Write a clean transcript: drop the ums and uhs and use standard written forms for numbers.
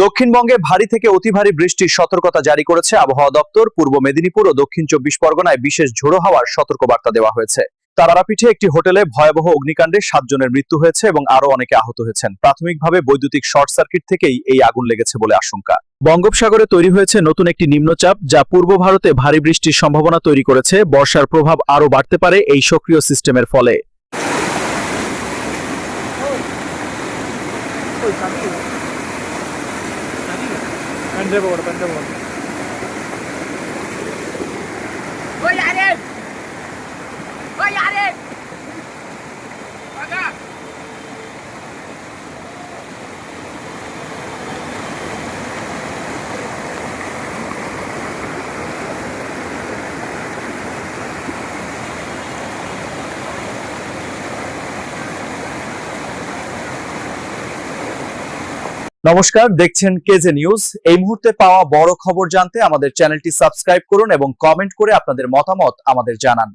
দক্ষিণবঙ্গে ভারী থেকে অতি ভারী বৃষ্টির সতর্কতা জারি করেছে আবহাওয়া দপ্তর। পূর্ব মেদিনীপুর ও দক্ষিণ 24 পরগনায় বিশেষ ঝোড়ো হাওয়ার সতর্কবার্তা দেওয়া হয়েছে। তারাপীঠে একটি হোটেলে ভয়াবহ অগ্নিকাণ্ডে 7 জনের মৃত্যু হয়েছে এবং আরো অনেকে আহত হয়েছেন। প্রাথমিকভাবে বৈদ্যুতিক শর্ট সার্কিট থেকেই এই আগুন লেগেছে বলে আশঙ্কা। বঙ্গোপসাগরে তৈরি হয়েছে নতুন একটি নিম্নচাপ, যা পূর্ব ভারতে ভারী বৃষ্টির সম্ভাবনা তৈরি করেছে। বর্ষার প্রভাব আরো বাড়তে পারে এই সক্রিয় সিস্টেমের ফলে। নমস্কার, দেখছেন কেজে নিউজ। এই মুহূর্তে পাওয়া বড় খবর জানতে আমাদের চ্যানেলটি সাবস্ক্রাইব করুন এবং কমেন্ট করে আপনাদের মতামত আমাদের জানান।